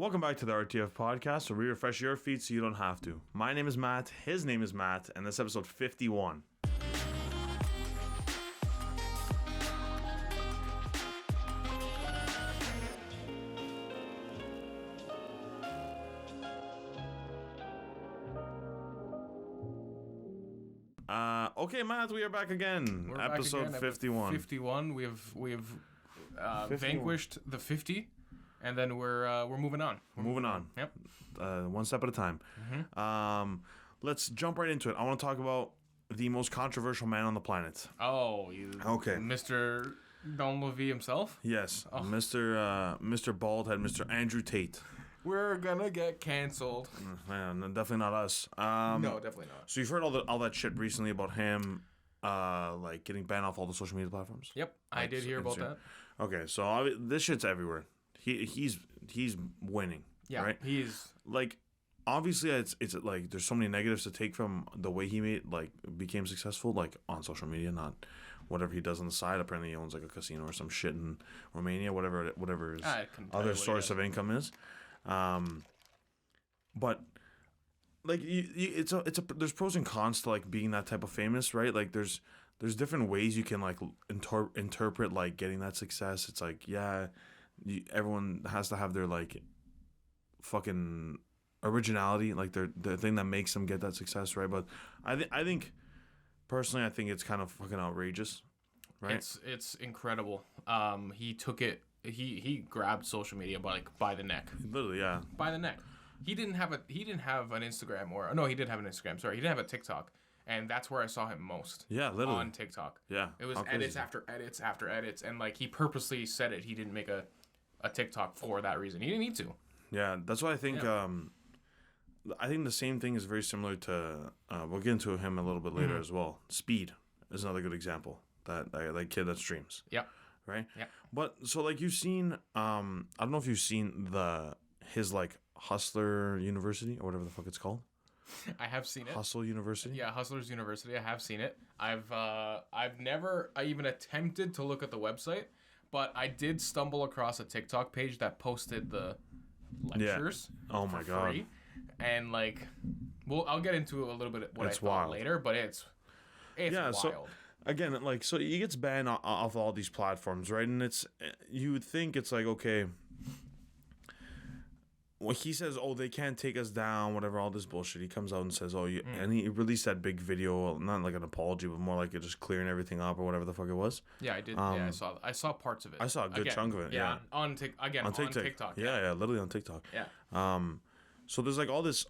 Welcome back to the RTF podcast, where we refresh your feed so you don't have to. My name is Matt, his name is Matt, and this is episode 51. Okay, Matt, we are back again. We're episode back again, 51. 51. We have vanquished the 50, and then we're moving on. We're moving on. Yep. One step at a time. Mm-hmm. Let's jump right into it. I want to talk about the most controversial man on the planet. Oh, Okay. Mr. Don Levy himself? Yes, Mr. Baldhead, Mr. Andrew Tate. We're gonna get canceled. Man, definitely not us. No, definitely not. So you've heard all that shit recently about him, like getting banned off all the social media platforms. Yep, I did hear about that. Okay, so this shit's everywhere. He's winning. Yeah, right? he's like, obviously it's like there's so many negatives to take from the way he became successful, like on social media, not whatever he does on the side. Apparently he owns like a casino or some shit in Romania, whatever his other source of income is. But like there's pros and cons to like being that type of famous, right? Like there's different ways you can like interpret like getting that success. It's like, yeah, everyone has to have their like fucking originality, like the thing that makes them get that success, right? But I think personally, I think it's kind of fucking outrageous, right? It's incredible. He took it. He grabbed social media by the neck. Literally, yeah. By the neck. He didn't have an Instagram he did have an Instagram. Sorry, he didn't have a TikTok, and that's where I saw him most. Yeah, literally on TikTok. Yeah, it was edits after edits after edits, and like he purposely said it. He didn't make a TikTok for that reason. He didn't need to. Yeah, that's why I think. Yeah. I think the same thing is very similar to. We'll get into him a little bit later as well. Speed is another good example. That kid that streams. Yeah. Right? Yeah. But so like you've seen I don't know if you've seen his like Hustler University or whatever the fuck it's called. I have seen it. Hustle University? Yeah, Hustlers University. I have seen it. I've never even attempted to look at the website, but I did stumble across a TikTok page that posted the lectures. Yeah. Oh my god. Free. And like I'll get into a little bit what I thought later, but it's wild. So, again, like, so he gets banned off all these platforms, right? And you would think it's like, okay, well, he says, oh, they can't take us down, whatever, all this bullshit. He comes out and says, and he released that big video, not like an apology, but more like just clearing everything up or whatever the fuck it was. Yeah, I did. Yeah, I saw parts of it. I saw a good chunk of it. Yeah, on TikTok. Yeah, literally on TikTok. Yeah. So there's like all this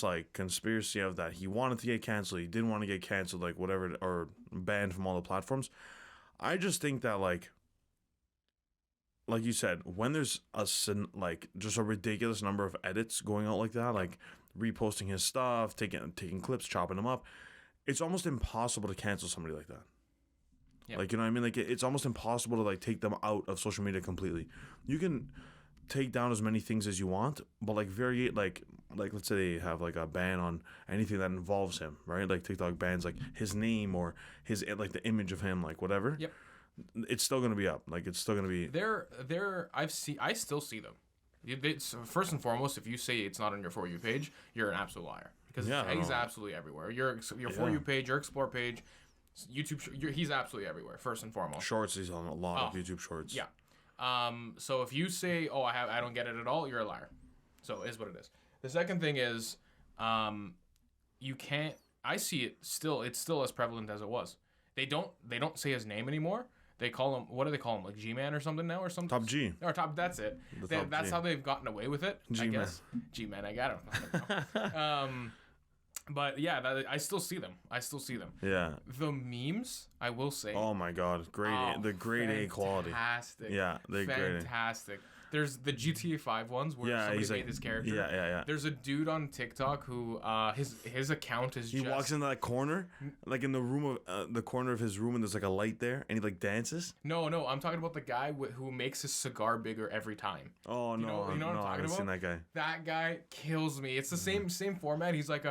like conspiracy of that he wanted to get canceled, he didn't want to get canceled, like whatever, or banned from all the platforms. I just think that like you said, when there's just a ridiculous number of edits going out like that, like reposting his stuff, taking clips, chopping them up, it's almost impossible to cancel somebody like that. Yeah. Like, you know what I mean? Like it's almost impossible to like take them out of social media completely. You can take down as many things as you want, but like like let's say they have like a ban on anything that involves him, right? Like TikTok bans like his name or his like the image of him, like whatever. Yep. It's still gonna be up. Like it's still gonna be. I still see them. It's, first and foremost, if you say it's not on your For You page, you're an absolute liar, because he's absolutely everywhere. Your For You page, your Explore page, YouTube. He's absolutely everywhere. First and foremost. Shorts. He's on a lot of YouTube Shorts. Yeah. So if you say, "Oh, I don't get it at all," you're a liar. So it is what it is. The second thing is, you can't. I see it still. It's still as prevalent as it was. They don't say his name anymore. They call him. What do they call him? Like G-Man or something now, or something. Top G. Or top. That's it. That's how they've gotten away with it. G-Man. I guess. G-Man. I got him. But yeah, I still see them. Yeah. The memes, I will say. Oh my god, the grade A quality. Fantastic. Yeah, they're fantastic. There's the GTA 5 ones where somebody made this character. Yeah. There's a dude on TikTok who his account is he walks into that corner, like in the room of the corner of his room, and there's like a light there, and he like dances. No, I'm talking about the guy who makes his cigar bigger every time. Oh no, you know what I'm talking I haven't about? Seen that guy. That guy kills me. It's the same format. He's like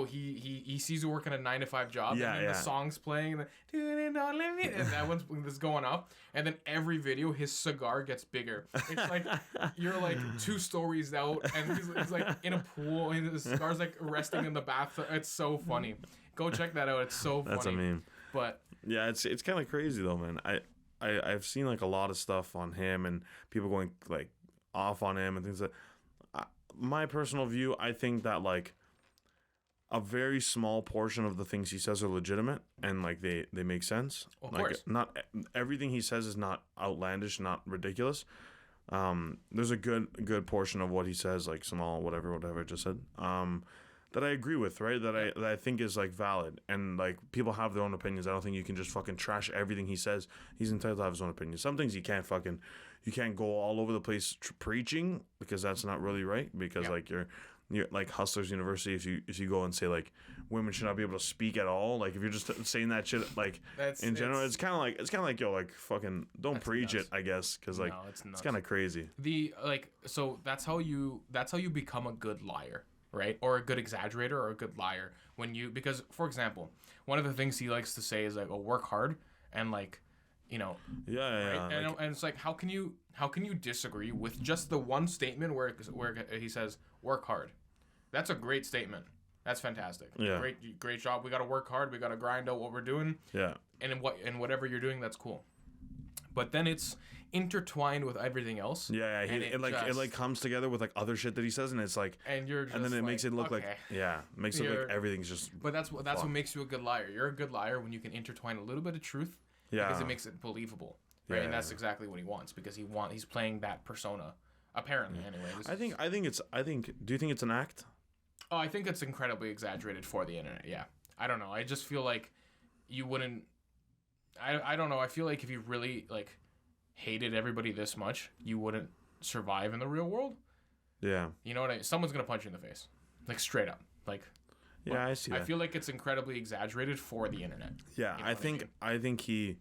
he sees you working a 9-to-5 job, and then the song's playing, and that one's going off, and then every video his cigar gets bigger. It's like like you're like 2 stories out, and he's like in a pool, and his car's like resting in the bathtub. It's so funny. Go check that out. It's so funny. That's a meme. But yeah, it's kind of crazy though, man. I've seen like a lot of stuff on him and people going like off on him and things like. My personal view, I think that like a very small portion of the things he says are legitimate and like they make sense. Of like course. not everything he says is not outlandish, not ridiculous. There's a good portion of what he says, like small, whatever I just said, that I agree with, right? That I think is like valid, and like people have their own opinions. I don't think you can just fucking trash everything he says. He's entitled to have his own opinion. Some things you can't go all over the place preaching, because that's not really right. Because like you're like Hustlers University, if you go and say like women should not be able to speak at all, like if you're just saying that shit like in general, it's kind of like yo, like fucking don't preach nuts. it, I guess, because like No, it's kind of crazy. So that's how you become a good liar, right? Or a good exaggerator or a good liar. Because for example, one of the things he likes to say is like, oh, work hard, and like, you know, yeah, right? And it's like, how can you disagree with just the one statement where he says work hard? That's a great statement. That's fantastic. Yeah. Great job. We got to work hard. We got to grind out what we're doing. Yeah. And in whatever you're doing, that's cool. But then it's intertwined with everything else. Yeah, it comes together with like other shit that he says, and it's like, and you're just and then it makes it look okay. makes it like everything's just. But that's what makes you a good liar. You're a good liar when you can intertwine a little bit of truth. Yeah. Because it makes it believable, right? And that's exactly what he wants, because he's playing that persona, apparently. Anyway, I think. Do you think it's an act? Oh, I think it's incredibly exaggerated for the internet. Yeah, I don't know. I just feel like you wouldn't. I don't know. I feel like if you really like hated everybody this much, you wouldn't survive in the real world. Yeah. You know what I mean? Someone's gonna punch you in the face, like straight up, like. Yeah, I see that. I feel like it's incredibly exaggerated for the internet. Yeah, you know I think he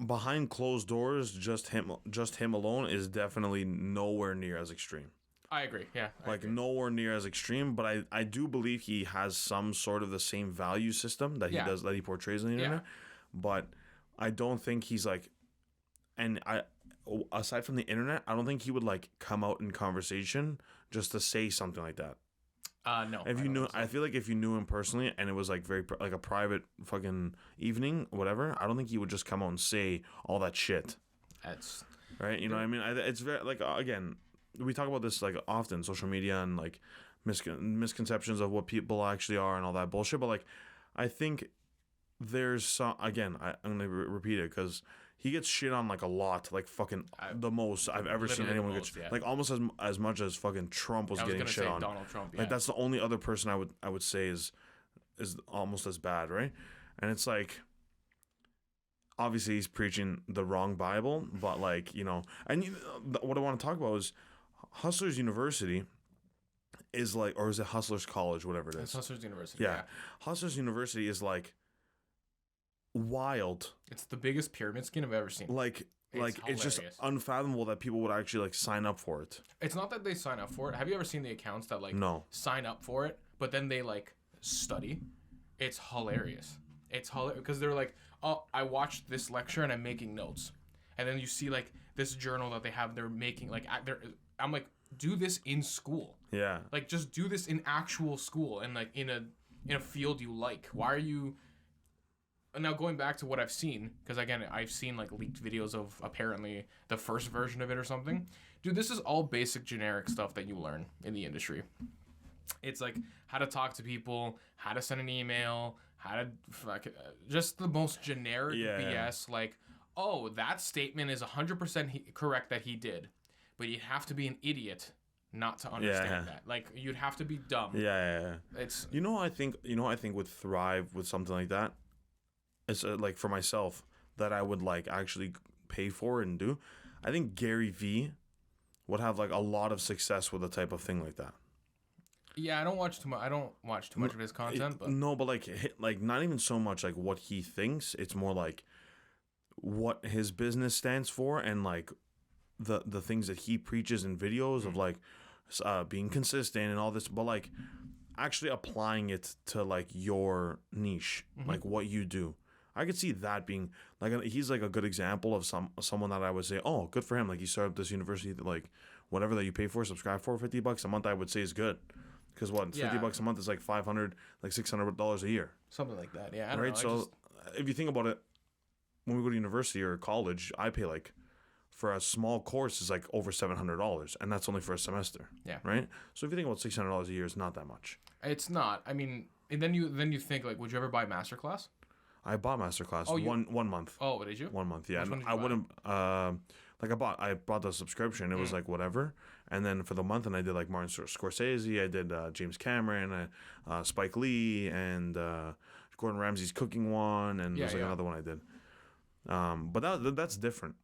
behind closed doors, just him alone is definitely nowhere near as extreme. I agree. Yeah. I agree. Nowhere near as extreme, but I do believe he has some sort of the same value system that he portrays on the internet. But I don't think he's like, and aside from the internet, I don't think he would like come out in conversation just to say something like that. No. I feel like if you knew him personally and it was like very like a private fucking evening, whatever, I don't think he would just come out and say all that shit. That's right. You know what I mean? It's very like again, we talk about this like often, social media and like misconceptions of what people actually are and all that bullshit. But like, I think there's some, again, I'm gonna repeat it because he gets shit on like a lot, like fucking the most I've ever seen anyone get like almost as much as fucking Trump was getting shit on. Donald Trump, like that's the only other person I would say is almost as bad, right? And it's like obviously he's preaching the wrong Bible, but like, you know, and what I want to talk about is Hustlers University is like, or is it Hustlers College, whatever it is? It's Hustlers University. Yeah. Hustlers University is like wild. It's the biggest pyramid scheme I've ever seen. It's just unfathomable that people would actually like sign up for it. It's not that they sign up for it. Have you ever seen the accounts that like sign up for it, but then they like study? It's hilarious. It's hilarious because they're like, oh, I watched this lecture and I'm making notes, and then you see like this journal that they have. They're making like I'm like, do this in school. Yeah. Like just do this in actual school and like in a field you like. Why are you? Now going back to what I've seen, because again I've seen like leaked videos of apparently the first version of it or something. Dude, this is all basic generic stuff that you learn in the industry. It's like how to talk to people, how to send an email, how to just the most generic BS. Yeah. Like, oh, that statement is 100% correct that he did, but you'd have to be an idiot not to understand that. Like you'd have to be dumb. Yeah. It's I think would thrive with something like that. It's like for myself that I would like actually pay for and do. I think Gary V would have like a lot of success with a type of thing like that. Yeah, I don't watch too much of his content, but like not even so much like what he thinks. It's more like what his business stands for and like the things that he preaches in videos of like being consistent and all this, but like actually applying it to like your niche, like what you do. I could see that being like he's like a good example of someone that I would say, oh, good for him. Like he started up this university that like whatever that you pay for, subscribe for $50 a month, I would say is good. Because what, $50 a month is like $500, like $600 a year. Something like that. Yeah. I don't Right. know. So if you think about it, when we go to university or college, I pay like for a small course is like over $700, and that's only for a semester. Yeah. Right. So if you think about $600 a year, is not that much. It's not. I mean, and then you think like, would you ever buy Masterclass? I bought Masterclass one month. Oh, did you? 1 month, yeah. Which one did you I buy? wouldn't like I bought the subscription. It was like whatever, and then for the month, and I did like Martin Scorsese, I did James Cameron, Spike Lee, and Gordon Ramsay's cooking one, and there's like another one I did. But that's different.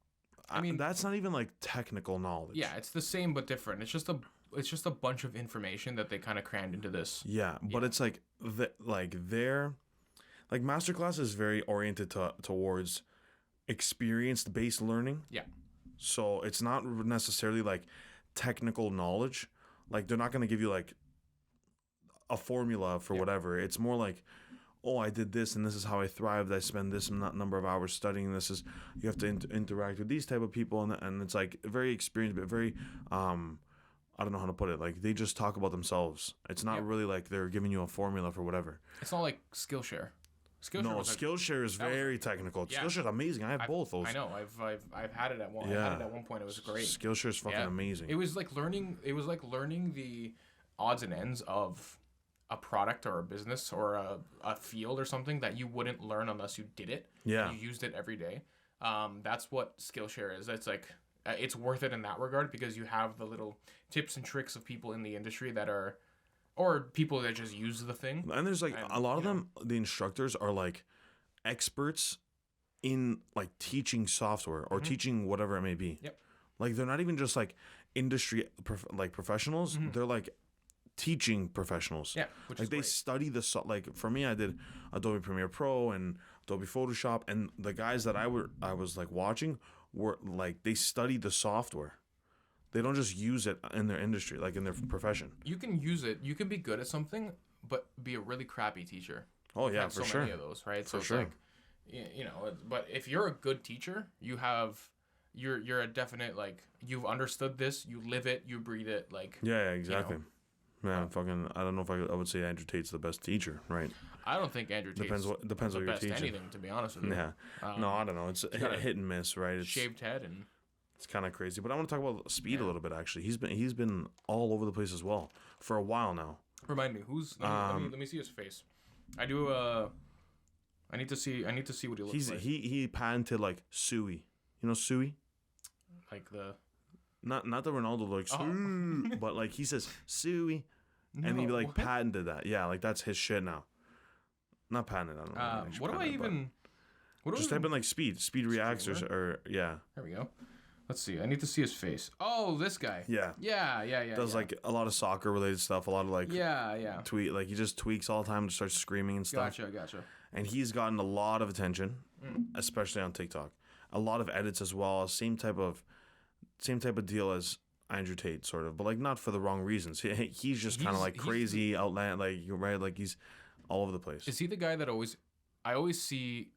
I mean, that's not even like technical knowledge. Yeah, it's the same but different. It's just a bunch of information that they kind of crammed into this. Yeah, but it's like like Masterclass is very oriented towards experienced based learning. Yeah. So it's not necessarily like technical knowledge. Like they're not going to give you like a formula for whatever. It's more like, oh, I did this and this is how I thrived. I spend this number of hours studying. This is, you have to interact with these type of people, and it's like very experienced, but very I don't know how to put it. Like they just talk about themselves. It's not really like they're giving you a formula for whatever. It's not like Skillshare. Skillshare is very technical. Skillshare is amazing. I have both those. I know. I've had it at one. Yeah. I had it at one point. It was great. Skillshare is fucking amazing. It was like learning. It was like learning the odds and ends of a product or a business or a field or something that you wouldn't learn unless you did it. Yeah. And you used it every day. That's what Skillshare is. It's like it's worth it in that regard because you have the little tips and tricks of people in the industry that are. Or people that just use the thing. And there's like a lot of them, the instructors are like experts in like teaching software or teaching whatever it may be. Yep. Like they're not even just like industry professionals. They're like teaching professionals. Yeah. Which like is they great. study the like for me, I did Adobe Premiere Pro and Adobe Photoshop, and the guys that I was like watching were like they studied the software. They don't just use it in their industry, like in their profession. You can use it. You can be good at something, but be a really crappy teacher. Oh yeah, for sure. So many of those, right? So for sure. Like, you know, but if you're a good teacher, you're a definite like you've understood this, you live it, you breathe it, like. Yeah, exactly. You know, Man, I don't know if I would say Andrew Tate's the best teacher, right? I don't think Andrew Tate's depends what you're best teaching. anything, to be honest with you. Yeah. No, I don't know. It's hit and miss, right? It's shaved head and. It's kind of crazy, but I want to talk about Speed a little bit. Actually, he's been all over the place as well for a while now. Remind me, let me see his face. I do. I need to see what he looks like. He patented like Suey. You know Suey? Like the. Not the Ronaldo like Suey, but like he says Suey, and he like patented that. Yeah, like that's his shit now. Not patented. I don't know. What do I even? Just type in like Speed reacts or yeah. There we go. Let's see. I need to see his face. Oh, this guy. Yeah. Yeah. Does like a lot of soccer related stuff. A lot of like. Yeah. Tweet like he just tweaks all the time and starts screaming and stuff. Gotcha. And he's gotten a lot of attention, especially on TikTok. A lot of edits as well. Same type of deal as Andrew Tate, sort of, but like not for the wrong reasons. He's just kind of like crazy, outland, like you're right, like he's all over the place. Is he the guy that I always see,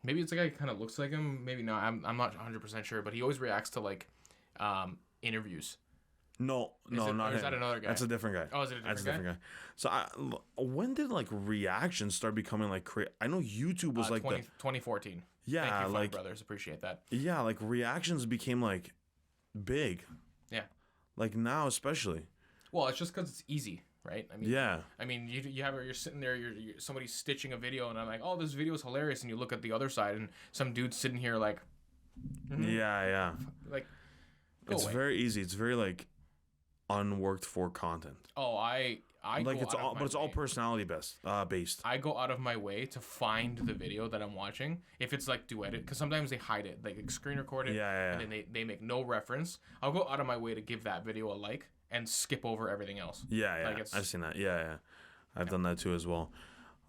maybe it's a guy who kind of looks like him, maybe not, I'm not 100% sure, but he always reacts to like interviews. No, not him. Is that another guy? That's a different guy. Oh, is it a different guy? So when did like reactions start becoming like crazy? I know YouTube was like 2014. Yeah, thank you, like brothers, appreciate that. Yeah, like reactions became like big. Yeah. Like now especially. Well, it's just because it's easy. Right. I mean, yeah. I mean, you're sitting there, you're somebody's stitching a video, and I'm like, oh, this video is hilarious, and you look at the other side, and some dude's sitting here like, yeah, like, it's very easy. It's very like unworked for content. Oh, I like it's all, but it's all personality based. I go out of my way to find the video that I'm watching. If it's like duetted, because sometimes they hide it, like screen record it, and then they make no reference. I'll go out of my way to give that video a like. And skip over everything else. Yeah. Like I've seen that. Yeah. I've done that too as well.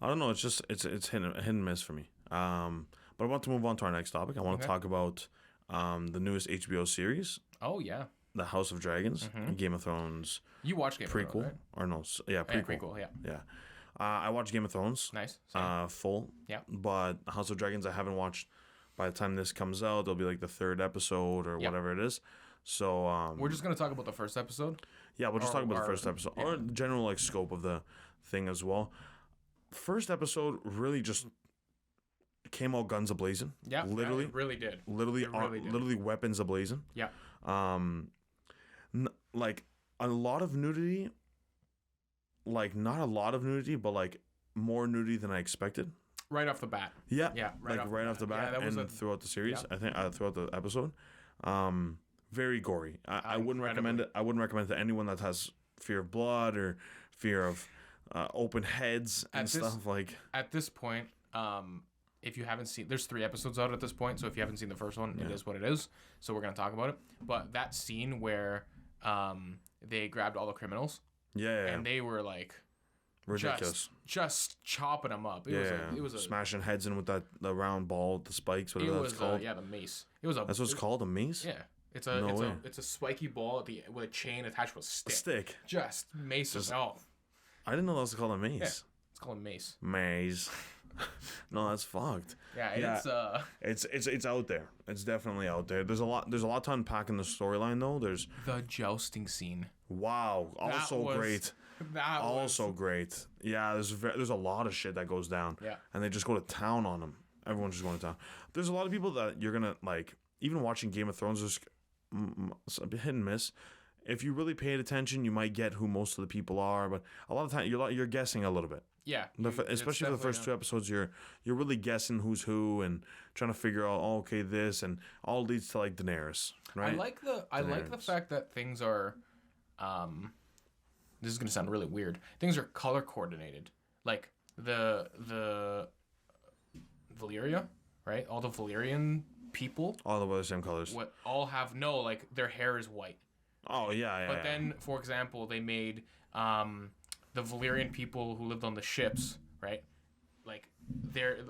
I don't know. It's just it's hit and miss for me. But I want to move on to our next topic. I want to talk about the newest HBO series. Oh yeah. The House of Dragons, Game of Thrones. You watched Game of Thrones, right? Or no? Yeah, prequel. Prequel. Yeah. I watched Game of Thrones. Nice. Same. Full. Yeah. But House of Dragons I haven't watched. By the time this comes out, it'll be like the 3rd episode or whatever it is. So We're just gonna talk about the first episode. yeah, we'll just talk about the first episode or the general like scope of the thing as well. First episode really just came out guns a-blazing. Yeah, literally, it really did. literally, It really did. literally weapons a-blazing. Yeah. Like a lot of nudity. Like not a lot of nudity, but like more nudity than I expected. Right off the bat. Yeah, Yeah, right off the bat, Yeah, that was and throughout the series. yeah. I think throughout the episode, very gory. I wouldn't recommend Incredibly. it. I wouldn't recommend it to anyone that has fear of blood or fear of open heads and At this- stuff like. At this point, if you haven't seen, there's 3 episodes out at this point. So if you haven't seen the first one, it is what it is. So we're gonna talk about it. But that scene where they grabbed all the criminals Yeah, and they were like ridiculous. just chopping them up. It was a smashing heads in with the round ball with the spikes. it Whatever was that's called. the mace. It was a That's what it's called, a mace. Yeah. It's a No way. it's a spiky ball with a chain attached with a A stick. stick. Just mace. I didn't know that was called a mace. Yeah. It's called a mace. Maze. No, that's fucked. Yeah, It's out there. It's definitely out there. There's a lot to unpack in the storyline though. There's the jousting scene. wow, also great. That Also great. Yeah, there's a lot of shit that goes down. Yeah. And they just go to town on them. Everyone's just going to town. There's a lot of people that you're gonna like. Even watching Game of Thrones is a bit hit and miss. If you really paid attention, you might get who most of the people are. But a lot of time you're guessing a little bit. Yeah, Especially for the first 2 episodes, you're really guessing who's who and trying to figure out, oh, okay, this, and all leads to like Daenerys, right? I like the fact that things are, this is gonna sound really weird. Things are color coordinated, like the Valyria, right? All the Valyrian people, all the same colors. all have like their hair is white. Oh yeah. But then, for example, they made the Valyrian people who lived on the ships, right? Like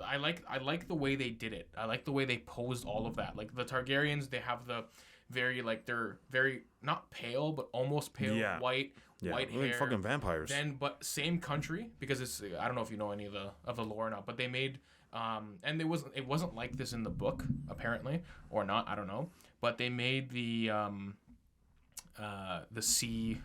I like the way they did it. I like the way they posed all of that. Like the Targaryens, they have the they're very not pale but almost pale white like hair. fucking vampires. But same country, because it's, I don't know if you know any of the lore or not, but they made and it wasn't like this in the book apparently, or not, I don't know. But they made the sea,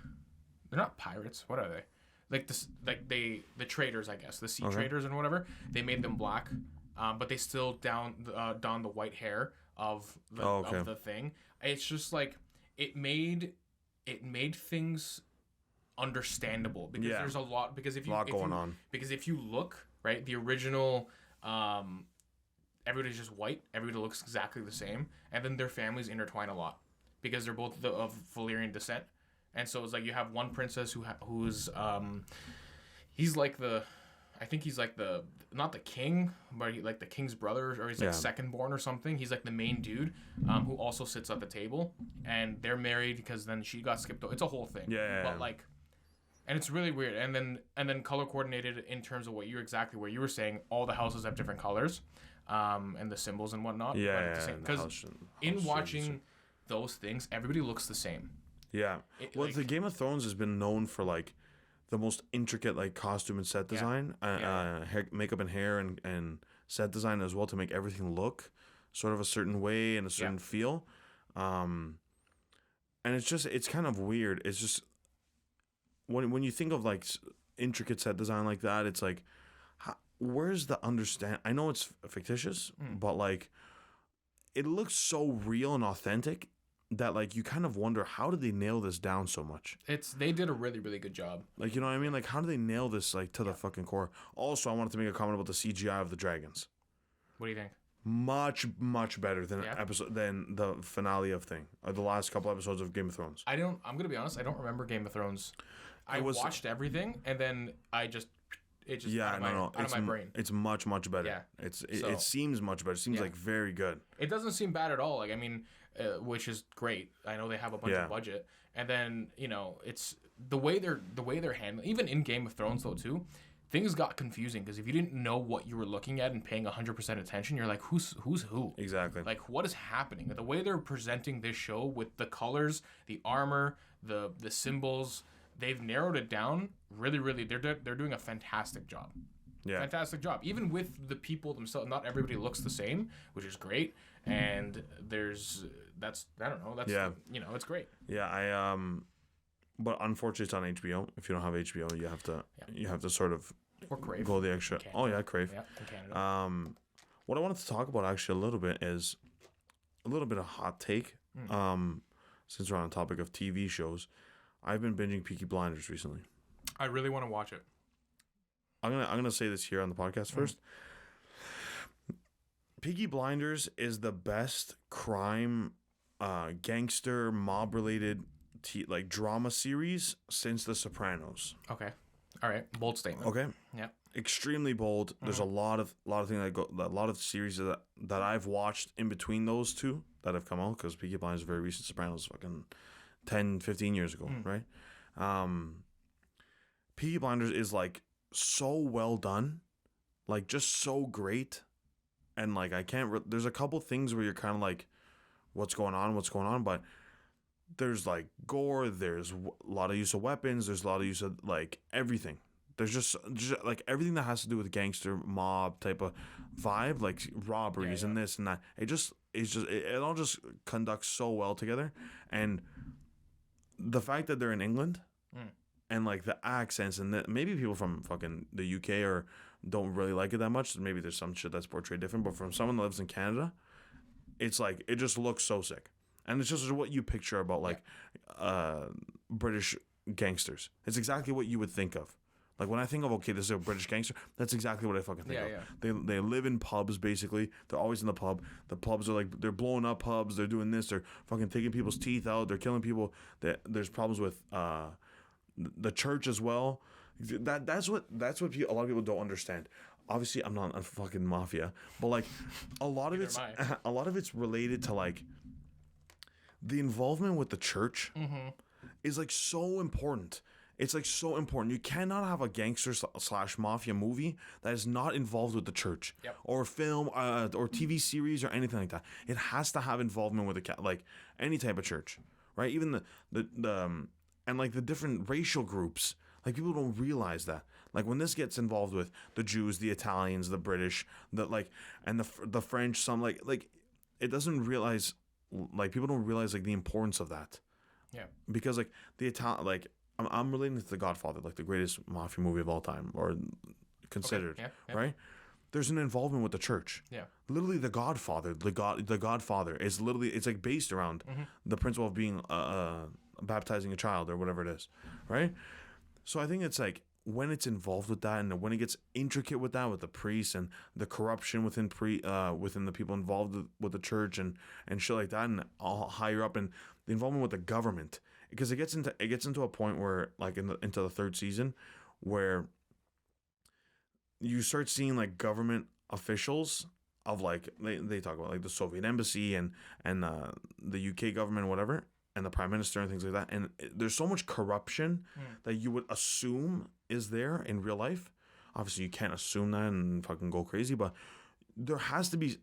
they're not pirates, what are they? The traders, I guess, the sea traders and whatever. They made them black, but they still don the white hair of the thing. It's just like it made things understandable, because there's a lot, because if you because if you look right, the original everybody's just white, everybody looks exactly the same, and then their families intertwine a lot because they're both of Valyrian descent. And so it's like you have one princess who's he's like not the king, but like the king's brother, or he's like second born or something. He's like the main dude who also sits at the table, and they're married because then she got skipped over. It's a whole thing. But like, and it's really weird. And then color coordinated in terms of what you were saying. All the houses have different colors, and the symbols and whatnot. Because in watching those things, everybody looks the same. Yeah. The Game of Thrones has been known for like the most intricate like costume and set design, hair, makeup and hair and set design as well, to make everything look sort of a certain way and a certain feel. And it's kind of weird. It's just when you think of like intricate set design like that, it's like, where's the understand? I know it's fictitious, but like it looks so real and authentic that like you kind of wonder, how did they nail this down so much? They did a really, really good job. Like, you know what I mean? Like, how do they nail this like to the fucking core? Also, I wanted to make a comment about the CGI of the dragons. What do you think? Much better than than the finale of the last couple episodes of Game of Thrones. I'm gonna be honest, I don't remember Game of Thrones. I watched everything, and then it just out of my brain. It's much better. Yeah. It seems much better. It seems like very good. It doesn't seem bad at all. Like, I mean, which is great. I know they have a bunch of budget, and then it's the way they're handling. Even in Game of Thrones though too, things got confusing, because if you didn't know what you were looking at and paying 100% attention, you're like, who's who? Exactly. Like, what is happening? The way they're presenting this show with the colors, the armor, the symbols, they've narrowed it down really, really. They're doing a fantastic job. Yeah. Fantastic job. Even with the people themselves, not everybody looks the same, which is great. And that's it's great. Yeah, but unfortunately it's on HBO. If you don't have HBO, you have to sort of or Crave. go the extra. Oh yeah, Crave. Yeah, in Canada. What I wanted to talk about actually a little bit is a little bit of hot take. Since we're on the topic of TV shows, I've been binging Peaky Blinders recently. I really want to watch it. I'm gonna say this here on the podcast first. Peaky Blinders is the best crime, gangster, mob related like drama series since The Sopranos. Okay, all right, bold statement. Okay, yeah, extremely bold. There's a lot of things a lot of series that I've watched in between those two that have come out, because Peaky Blinders is very recent. Sopranos fucking 10, 15 years ago, right? Peaky Blinders is like so well done, like just so great, and like I can't. There's a couple things where you're kind of like, what's going on, but there's like gore. There's a lot of use of weapons. There's a lot of use of like everything. There's just like everything that has to do with gangster mob type of vibe, like robberies and this and that. It all just conducts so well together, and the fact that they're in England. And like the accents, and maybe people from fucking the UK or don't really like it that much. Maybe there's some shit that's portrayed different, but from someone that lives in Canada, it's like it just looks so sick, and it's just what you picture about like British gangsters. It's exactly what you would think of. Like when I think of this is a British gangster, that's exactly what I fucking think of. Yeah. They live in pubs basically. They're always in the pub. The pubs are like they're blowing up pubs. They're doing this. They're fucking taking people's teeth out. They're killing people. There's problems with the church as well. That's what a lot of people don't understand. Obviously, I'm not a fucking mafia, but like a lot of it's related to like the involvement with the church is like so important. It's like so important. You cannot have a gangster / mafia movie that is not involved with the church or film or TV series or anything like that. It has to have involvement with like any type of church, right? Even the and like the different racial groups, like people don't realize that. Like when this gets involved with the Jews, the Italians, the British, and the French, some like it doesn't realize, like people don't realize like the importance of that. Yeah. Because like the Italian, like I'm relating to The Godfather, like the greatest mafia movie of all time, or considered, right? There's an involvement with the church. Yeah. Literally, The Godfather, the Godfather is literally, it's like based around the principle of being baptizing a child or whatever it is, right? So I think it's like when it's involved with that, and when it gets intricate with that, with the priests and the corruption within the people involved with the church and shit like that, and all higher up, and the involvement with the government, because it gets into a point where like into the third season where you start seeing like government officials of like they talk about like the Soviet embassy and the UK government, whatever, and the prime minister and things like that. And there's so much corruption that you would assume is there in real life. Obviously, you can't assume that and fucking go crazy, but that has to be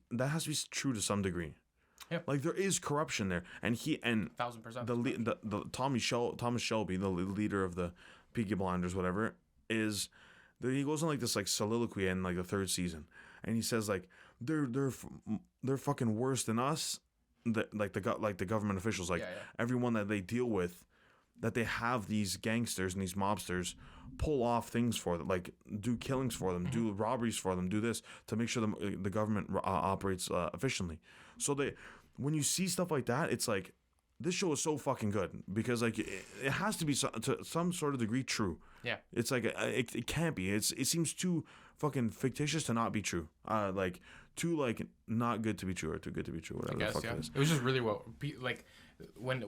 true to some degree. Yeah, like there is corruption there, and 1,000%. The Thomas Shelby, the leader of the Peaky Blinders, whatever, he goes on like this like soliloquy in like the third season, and he says like they're fucking worse than us. The government officials, everyone that they deal with, that they have these gangsters and these mobsters pull off things for them, like do killings for them, do robberies for them, do this to make sure the government operates efficiently. So when you see stuff like that, it's like this show is so fucking good because like it has to be to some sort of degree true. Yeah, it's like it can't be. It seems too fucking fictitious to not be true. Like too like not good to be true or too good to be true. Whatever the fuck it is. It was just really well. Like when they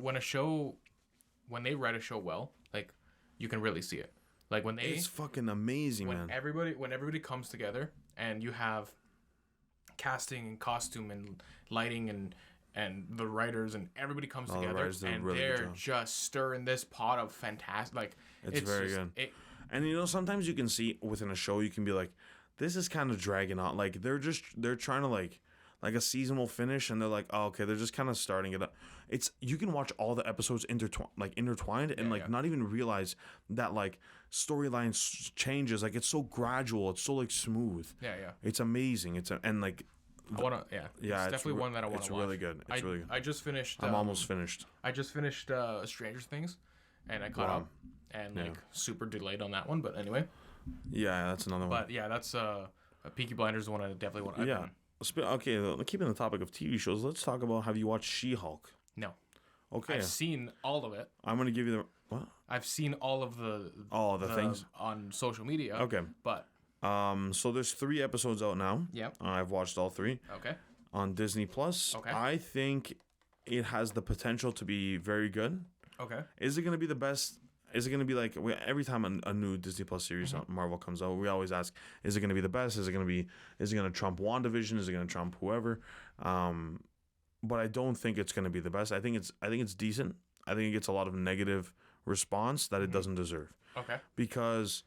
write a show well, like you can really see it. Like it's fucking amazing, man. When everybody comes together and you have casting and costume and lighting and the writers and everybody comes together and really they're just stirring this pot of fantastic. Like it's very good. And you know, sometimes you can see within a show, you can be like, this is kind of dragging on. Like they're trying to like like a season will finish and they're like, oh, okay, they're just kind of starting it up. It's you can watch all the episodes intertwined and like not even realize that like storyline changes. Like it's so gradual, it's so like smooth. Yeah, yeah. It's amazing. I wanna, yeah. It's definitely one that I want to watch. It's really good. It's really good. I just finished. I'm almost finished. I just finished Stranger Things, and I caught up, and like super delayed on that one. But anyway. Yeah, that's another one. But yeah, that's Peaky Blinders, the one I definitely want. Yeah. Okay, keeping the topic of TV shows, let's talk about. Have you watched She-Hulk? No. Okay. I've seen all of it. I'm gonna give you the what? I've seen all of the things on social media. Okay. But so there's 3 episodes out now. Yep. I've watched all 3. Okay. On Disney Plus. Okay. I think it has the potential to be very good. Okay. Is it gonna be the best? Is it going to be like every time a new Disney Plus series Marvel comes out, we always ask, is it going to be the best? Is it going to trump WandaVision? Is it going to trump whoever? But I don't think it's going to be the best. I think it's decent. I think it gets a lot of negative response that it doesn't deserve. Okay. Because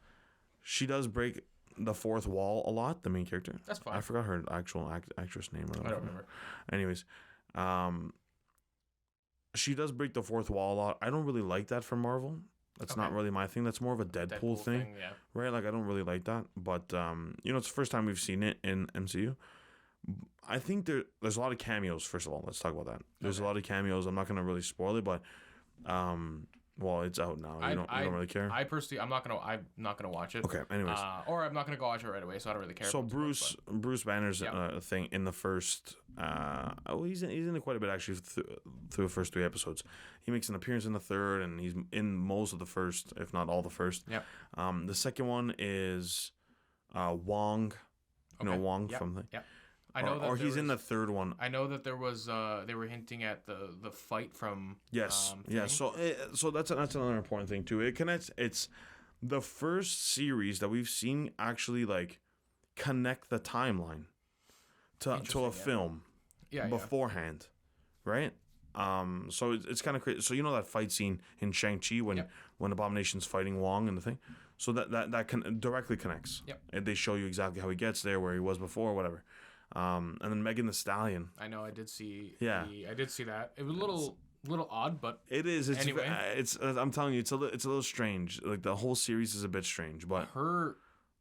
she does break the fourth wall a lot, the main character. That's fine. I forgot her actual actress name. I don't remember. Anyways, she does break the fourth wall a lot. I don't really like that from Marvel. That's not really my thing. That's more of a Deadpool thing, yeah. Right? Like I don't really like that. But it's the first time we've seen it in MCU. I think there's a lot of cameos. First of all, let's talk about that. There's a lot of cameos. I'm not gonna really spoil it, but well, it's out now. You don't really care. I personally, I'm not gonna watch it. Okay. Anyways, or I'm not gonna go watch it right away, so I don't really care. So Bruce Banner's thing in the first. He's in it quite a bit actually through the first 3 episodes. He makes an appearance in the third, and he's in most of the first, if not all the first. Yeah. The second one is Wong. You know Wong from the. Yeah. I know that. Or he's in the third one. I know that there was. They were hinting at the fight from. Yes. Yeah. So that's another important thing too. It connects. It's the first series that we've seen actually like connect the timeline to a film. Beforehand, right? So it's kind of crazy. So you know that fight scene in Shang-Chi when Abomination's fighting Wong and the thing. So that directly connects. Yep. And they show you exactly how he gets there, where he was before, whatever. And then Megan Thee Stallion. I know. I did see. Yeah. I did see that. It was a little odd, but it is. It's anyway. It's. I'm telling you, it's a little strange. Like the whole series is a bit strange, but her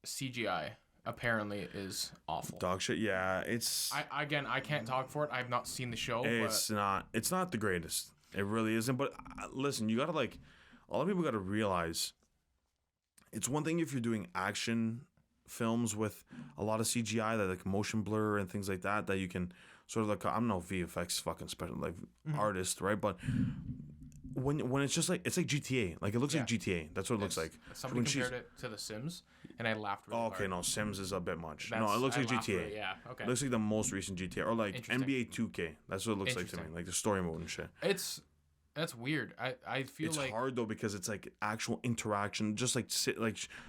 CGI apparently is awful. Dog shit. Yeah, it's. I can't talk for it. I've not seen the show. It's not. It's not the greatest. It really isn't. But listen, you gotta like. A lot of people gotta realize. It's one thing if you're doing action films with a lot of CGI, that like motion blur and things like that you can sort of like, I'm no VFX fucking special like artist, right? But when it's just like, it's like GTA, like it looks like GTA. That's what it looks like. Somebody compared it to The Sims, and I laughed really hard. No, Sims is a bit much. No, it looks like GTA. Really, yeah, okay. It looks like the most recent GTA, or like NBA 2K. That's what it looks like to me, like the story mode and shit. That's weird. I feel it's like hard though, because it's like actual interaction, just like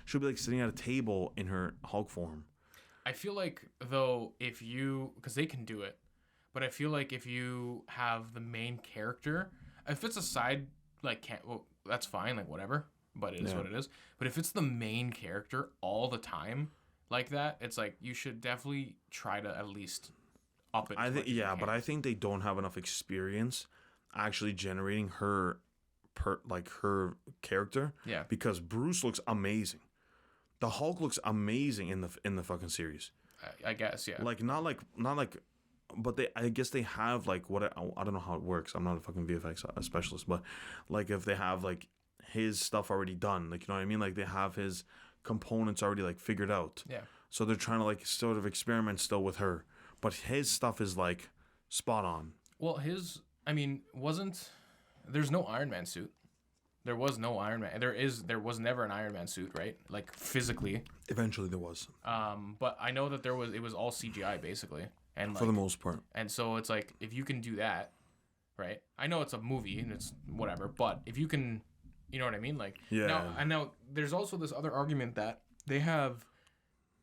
she'll be like sitting at a table in her Hulk form. I feel like though, because they can do it, but I feel like if you have the main character, if it's a side, like, that's fine, like, whatever, but it is what it is. But if it's the main character all the time like that, it's like, you should definitely try to at least up it. But I think they don't have enough experience actually generating her character. Yeah. Because Bruce looks amazing. The Hulk looks amazing in the fucking series. I guess, yeah. Like, not like, but I guess they have like I don't know how it works. I'm not a fucking VFX specialist, but like if they have like his stuff already done, like, you know what I mean? Like they have his components already like figured out. Yeah. So they're trying to like sort of experiment still with her, but his stuff is like spot on. Well, there's no Iron Man suit. There was no Iron Man. There was never an Iron Man suit, right? Like physically. Eventually there was. But I know that it was all CGI basically. And like, for the most part. And so it's like, if you can do that, right? I know it's a movie and it's whatever, but if you can, you know what I mean? Like, yeah. Now there's also this other argument that they have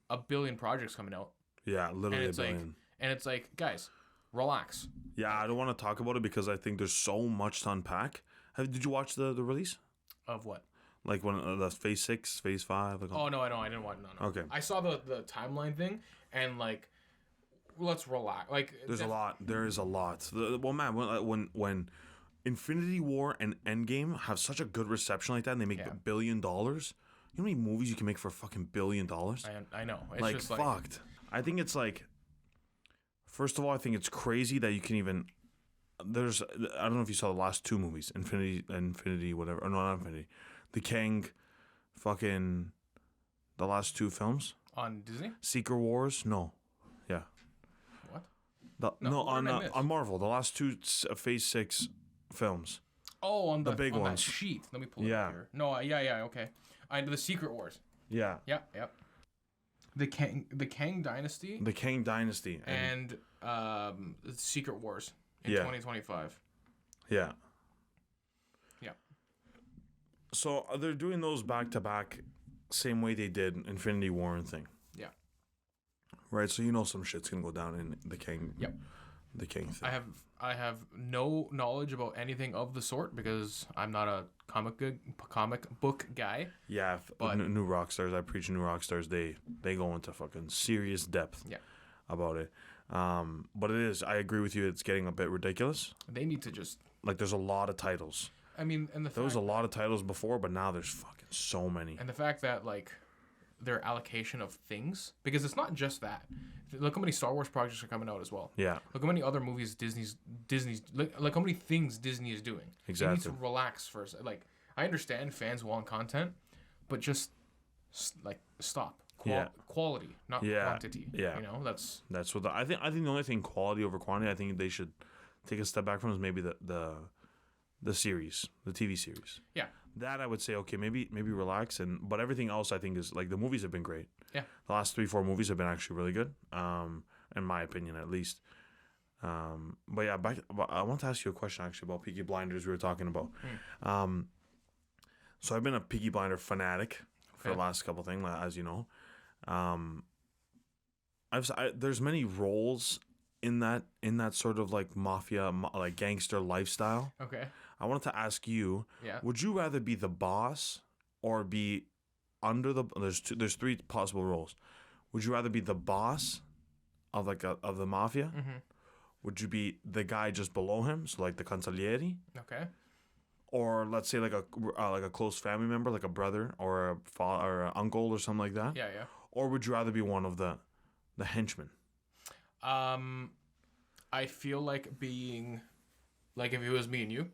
1 billion projects coming out. Yeah, literally 1 billion. And it's like, guys, relax. Yeah, I don't want to talk about it because I think there's so much to unpack. Did you watch the release? Of what? Like when the Phase 6, Phase 5? Like, oh, no, I didn't watch. No. Okay. I saw the timeline thing, and like, let's relax. Like, There's a lot. There is a lot. Well, man, when Infinity War and Endgame have such a good reception like that, and they make $1 billion. You know how many movies you can make for $1 billion? I know. It's like just fucked. I think it's like. First of all, I think it's crazy that you can even. There's. I don't know if you saw the last two movies, Infinity, whatever. Or no, not Infinity. The Kang, fucking. The last two films. On Disney? Secret Wars? No. Yeah. What? On Marvel. The last two Phase 6 films. Oh, on the big on ones. That sheet. Let me pull it up here. No, yeah, okay. I know the Secret Wars. Yeah. Yep. The Kang Dynasty. The Kang Dynasty. And Secret Wars in 2025. Yeah. Yeah. So they're doing those back to back, same way they did Infinity War and thing. Yeah. Right. So you know some shit's gonna go down in the Kang. Yep. The Kang thing. I have no knowledge about anything of the sort because I'm not a comic book guy. Yeah, but new rock stars. I preach new rock stars. They go into fucking serious depth. Yeah. About it. But it is. I agree with you. It's getting a bit ridiculous. They need to just like. There's a lot of titles. I mean, and there was a lot of titles before, but now there's fucking so many. And the fact that like their allocation of things, because it's not just that. Look how many Star Wars projects are coming out as well. Yeah. Look how many other movies Disney's like how many things Disney is doing. Exactly. You need to relax first. Like I understand fans want content, but just like stop. Quality, not quantity. Yeah. You know, that's what I think. I think the only thing quality over quantity. I think they should take a step back from is maybe the series, the TV series. Yeah. That I would say, okay, maybe relax, but everything else I think is like the movies have been great. Yeah. The last 3-4 movies have been actually really good, in my opinion at least. But yeah, I want to ask you a question actually about Peaky Blinders we were talking about. So I've been a Peaky Blinder fanatic for the last couple things, as you know. There's many roles in that sort of like mafia, like gangster lifestyle. okay. I wanted to ask you, Yeah. would you rather be the boss or be under the? There's three possible roles. Would you rather be the boss of of the mafia? Mm-hmm. Would you be the guy just below him, so like the consigliere? Okay. Or let's say like a close family member, like a brother or a father or an uncle or something like that. Yeah. Or would you rather be one of the henchmen? I feel like being like if it was me and you.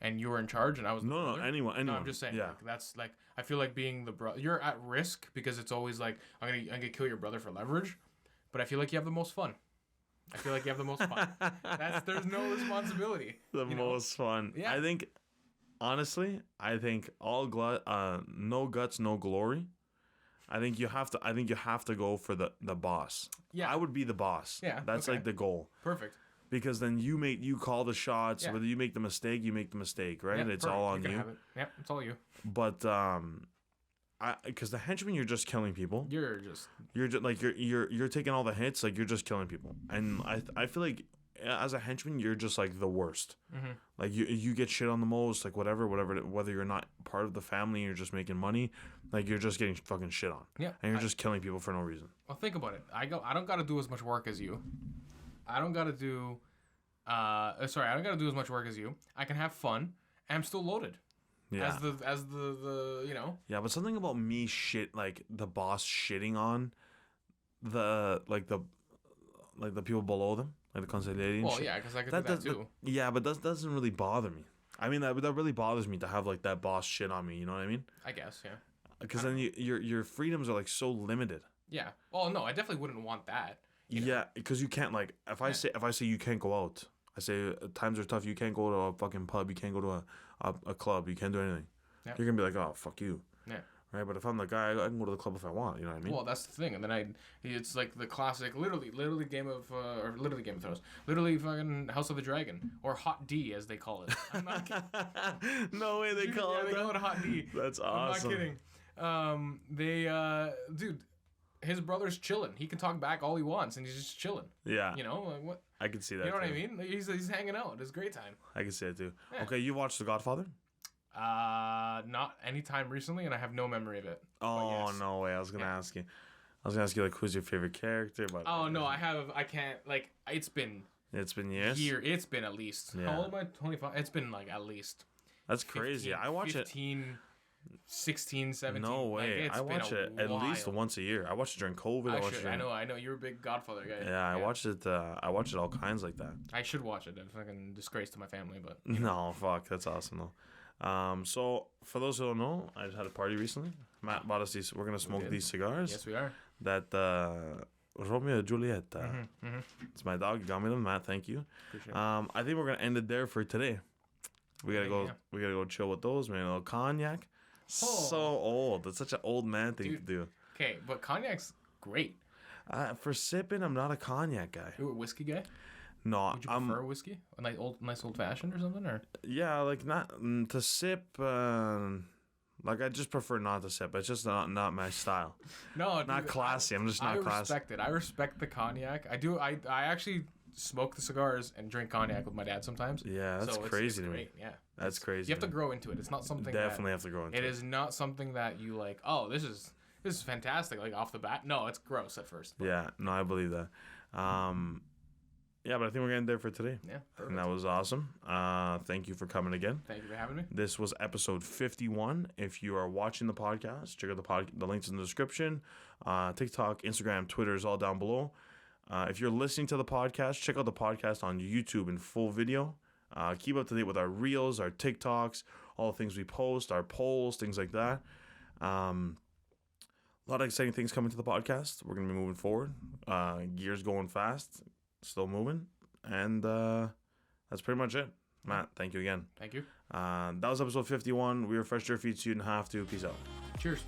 And you were in charge, and I was anyone. No, I'm just saying. Yeah. Like, that's like I feel like being the brother. You're at risk because it's always like I'm gonna kill your brother for leverage, but I feel like you have the most fun. There's no responsibility. Most fun. Yeah. I think, honestly, no guts, no glory. I think you have to go for the boss. Yeah. I would be the boss. Yeah. That's like the goal. Perfect. Because then you call the shots. Yeah. Whether you make the mistake, right? Yeah, it's all on you. Yeah, it's all you. But because the henchman, you're just killing people. You're taking all the hits. Like you're just killing people. And I feel like as a henchman, you're just like the worst. Mm-hmm. Like you get shit on the most. Like whatever. Whether you're not part of the family, and you're just making money. Like you're just getting fucking shit on. Yeah. And you're just killing people for no reason. Well, think about it. I don't got to do as much work as you. I don't gotta do as much work as you. I can have fun, and I'm still loaded. Yeah. As the you know. Yeah, but something about me like the boss shitting on the people below them, like the consigliere. Well, yeah, because I could do that too. Yeah, but that doesn't really bother me. I mean, that really bothers me to have like that boss shit on me. You know what I mean? I guess, yeah. Because then your freedoms are like so limited. Yeah. Well, no, I definitely wouldn't want that. Yeah, because you can't like if I say you can't go out, I say times are tough. You can't go to a fucking pub. You can't go to a club. You can't do anything. Yeah. You're gonna be like, oh fuck you. Yeah. Right, but if I'm the guy, I can go to the club if I want. You know what I mean? Well, that's the thing, and then it's like the classic, literally fucking House of the Dragon or HOTD as they call it. I'm not kidding. No way they call it. They call it HOTD. That's awesome. I'm not kidding. Dude. His brother's chilling. He can talk back all he wants, and he's just chilling. Yeah. You know, like what? I can see that. You know what I mean? Like he's hanging out. It's a great time. I can see it too. Yeah. Okay, you watched The Godfather? Not any time recently, and I have no memory of it. Oh yes. No way! I was gonna ask you. was gonna ask you like who's your favorite character, but Oh no, I can't like it's been it's been years. It's been at least. Yeah. How old am I? 25. It's been like at least. That's crazy. 15, I watch 15, 16, 17. No way. Like, I watch it at least once a year. I watched it during COVID. I know. You're a big Godfather guy. Yeah, I watched it. I watched it all kinds like that. I should watch it. It's fucking disgrace to my family, but No, fuck, that's awesome though. So for those who don't know, I just had a party recently. Matt bought us these. We're gonna smoke these cigars. yes, we are. That Romeo and Juliet. It's my dog. You got me them, Matt. Thank you. Appreciate it. I think we're gonna end it there for today. We gotta go. Yeah. We gotta go chill with those, man. A little cognac. Oh. So old. That's such an old man thing to do. Okay, but cognac's great. For sipping, I'm not a cognac guy. You a whiskey guy? No, Would you prefer whiskey? A nice old fashioned or something, or? Yeah, like not to sip. Like I just prefer not to sip. It's just not my style. No, not classy. I'm just not classy. I respect it. I respect the cognac. I do. I actually smoke the cigars and drink cognac with my dad sometimes. Yeah, that's crazy to me. Yeah, that's crazy. You have to grow into it. It's not something. Definitely have to grow into it. It is not something that you like. Oh, this is fantastic. Like off the bat, no, it's gross at first. But. Yeah, no, I believe that. Yeah, but I think we're getting there for today. Yeah, perfect. And that was awesome. Thank you for coming again. Thank you for having me. This was episode 51. If you are watching the podcast, check out the links in the description. TikTok, Instagram, Twitter is all down below. If you're listening to the podcast, check out the podcast on YouTube in full video. Keep up to date with our reels, our TikToks, all the things we post, our polls, things like that. A lot of exciting things coming to the podcast. We're going to be moving forward. Gears going fast, still moving. And that's pretty much it. Matt, thank you again. Thank you. That was episode 51. We refreshed your feed so you didn't have to. Peace out. Cheers.